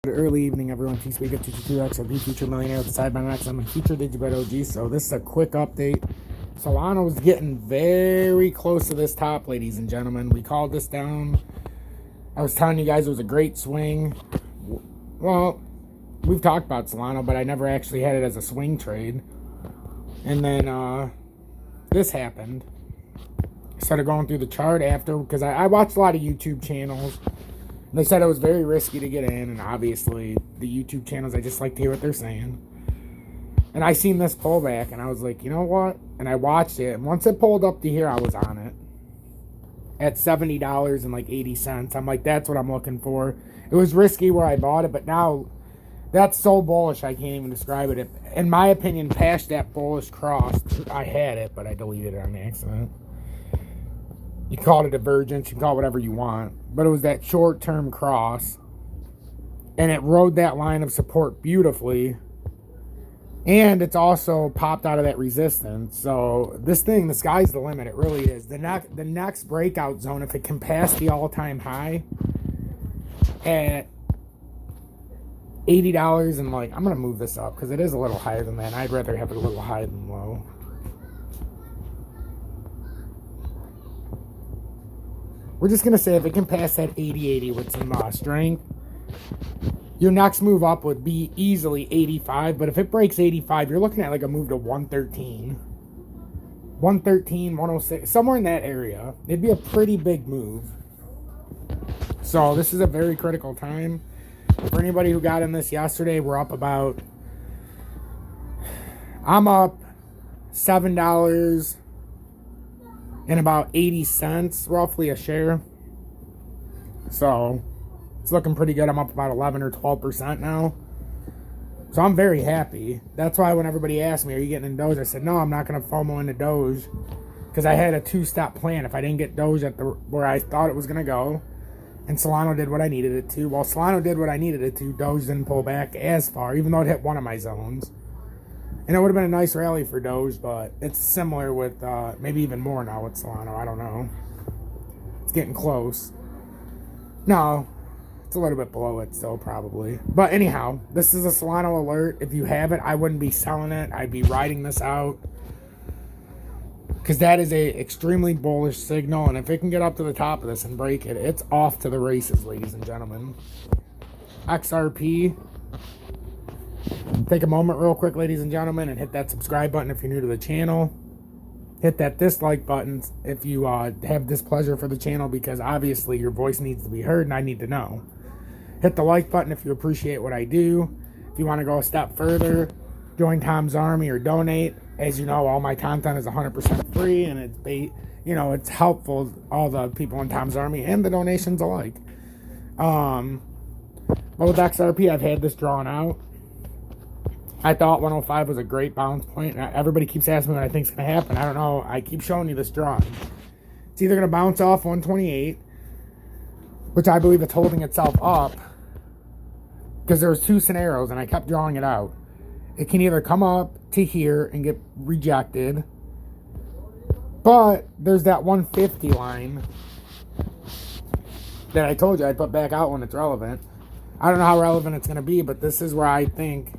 Good early evening, everyone. T-Speak of 222X, or Future Millionaire with the Sidebar Max. I'm a future Digibet OG, so this is a quick update. Solana was getting very close to this top, ladies and gentlemen. We called this down. I was telling you guys it was a great swing. Well, we've talked about Solana, but I never actually had it as a swing trade. And then this happened. I started going through the chart after, because I watched a lot of YouTube channels. They said it was very risky to get in, and obviously the YouTube channels, I just like to hear what they're saying. And I seen this pullback, and I was like, you know what? And I watched it, and once it pulled up to here, I was on it at $70.80. I'm like, that's what I'm looking for. It was risky where I bought it, but now that's so bullish I can't even describe it. In my opinion, past that bullish cross, I had it, but I deleted it on accident. You call it a divergence, you can call it whatever you want. But it was that short-term cross. And it rode that line of support beautifully. And it's also popped out of that resistance. So this thing, the sky's the limit. It really is. The next breakout zone, if it can pass the all-time high at $80 and like, I'm going to move this up because it is a little higher than that. And I'd rather have it a little higher than low. We're just going to say if it can pass that 80-80 with some strength, your next move up would be easily 85. But if it breaks 85, you're looking at like a move to 113. 113, 106, somewhere in that area. It'd be a pretty big move. So this is a very critical time. For anybody who got in this yesterday, we're up about... I'm up $7 and about 80 cents roughly a share. So it's looking pretty good. I'm up about 11 or 12% now. So I'm very happy. That's why when everybody asked me, are you getting in Doge? I said, no, I'm not going to FOMO into Doge. Because I had a two-step plan. If I didn't get Doge at where I thought it was going to go, and Solana did what I needed it to. Well, Solana did what I needed it to. Doge didn't pull back as far, even though it hit one of my zones. And it would have been a nice rally for Doge, but it's similar with, maybe even more now with Solana. I don't know. It's getting close. No, it's a little bit below it still, probably. But anyhow, this is a Solana alert. If you have it, I wouldn't be selling it. I'd be riding this out. Because that is a extremely bullish signal. And if it can get up to the top of this and break it, it's off to the races, ladies and gentlemen. XRP. Take a moment real quick, ladies and gentlemen, and hit that subscribe button if you're new to the channel. Hit that dislike button if you have displeasure for the channel, because obviously your voice needs to be heard and I need to know. Hit the like button if you appreciate what I do. If you want to go a step further, join Tom's Army or donate. As you know, all my content is 100% free, and it's helpful all the people in Tom's Army and the donations alike. But with XRP, I've had this drawn out. I thought 105 was a great bounce point. Everybody keeps asking me what I think is going to happen. I don't know. I keep showing you this drawing. It's either going to bounce off 128, which I believe it's holding itself up, because there was two scenarios, and I kept drawing it out. It can either come up to here and get rejected, but there's that 150 line that I told you I'd put back out when it's relevant. I don't know how relevant it's going to be, but this is where I think...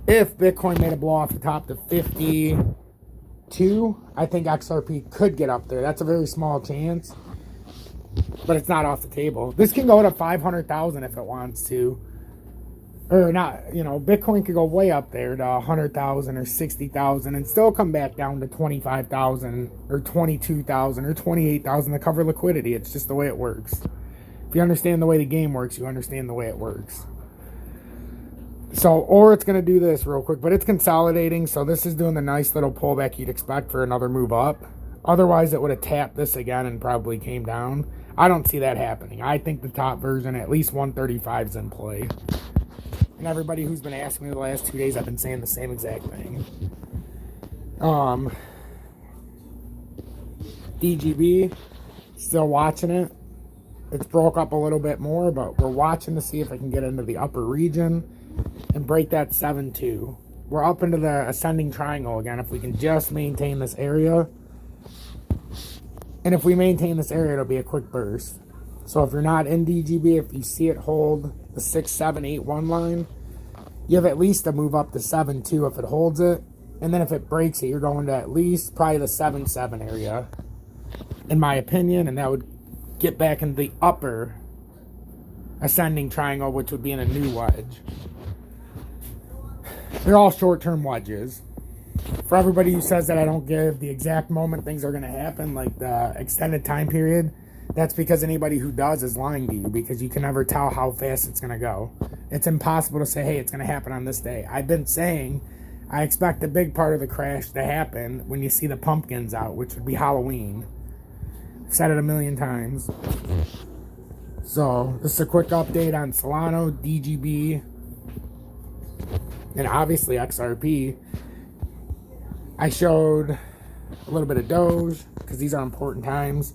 if Bitcoin made a blow off the top to 52, I think XRP could get up there. That's a very small chance, but it's not off the table. This can go to 500,000 if it wants to. Or not, Bitcoin could go way up there to 100,000 or 60,000 and still come back down to 25,000 or 22,000 or 28,000 to cover liquidity. It's just the way it works. If you understand the way the game works, you understand the way it works. So, or it's going to do this real quick, but it's consolidating. So this is doing the nice little pullback you'd expect for another move up. Otherwise, it would have tapped this again and probably came down. I don't see that happening. I think the top version, at least 135, is in play. And everybody who's been asking me the last 2 days, I've been saying the same exact thing. DGB, still watching it. It's broke up a little bit more, but we're watching to see if I can get into the upper region and break that 7-2. We're up into the ascending triangle again. If we can just maintain this area, and if we maintain this area, it'll be a quick burst. So if you're not in DGB, if you see it hold the 6781 line, you have at least to move up to 7.2 if it holds it. And then if it breaks it, you're going to at least probably the 7.7 area, in my opinion. And that would get back in the upper ascending triangle, which would be in a new wedge. They're all short-term wedges. For everybody who says that I don't give the exact moment things are going to happen, like the extended time period, that's because anybody who does is lying to you, because you can never tell how fast it's going to go. It's impossible to say, hey, it's going to happen on this day. I've been saying I expect a big part of the crash to happen when you see the pumpkins out, which would be Halloween. I've said it a million times. So, this is a quick update on Solana, DGB, and obviously XRP. I showed a little bit of Doge, because these are important times.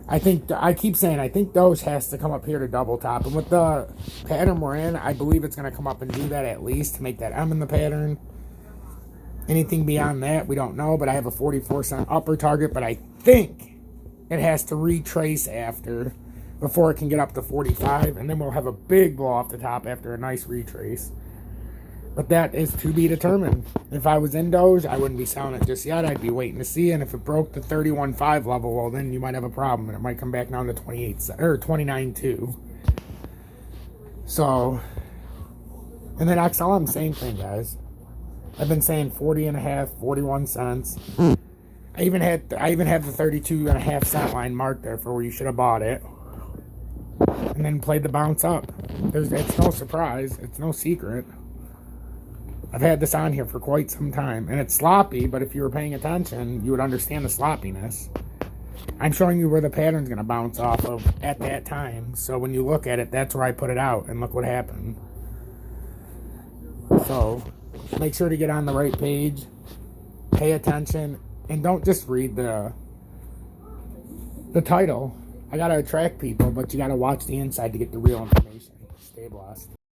I think Doge has to come up here to double top. And with the pattern we're in, I believe it's going to come up and do that at least to make that M in the pattern. Anything beyond that, we don't know. But I have a 44-cent upper target. But I think it has to retrace after before it can get up to 45. And then we'll have a big blow off the top after a nice retrace. But that is to be determined. If I was in Doge, I wouldn't be selling it just yet. I'd be waiting to see. And if it broke the 31.5 level, well, then you might have a problem. And it might come back down to 29.2. So, and then XLM, same thing, guys. I've been saying 40.5, 41 cents. I even have the 32.5 line marked there for where you should have bought it. And then played the bounce up. It's no surprise. It's no secret. I've had this on here for quite some time, and it's sloppy, but if you were paying attention, you would understand the sloppiness. I'm showing you where the pattern's going to bounce off of at that time, so when you look at it, that's where I put it out, and look what happened. So, make sure to get on the right page, pay attention, and don't just read the title. I got to attract people, but you got to watch the inside to get the real information. Stay blessed.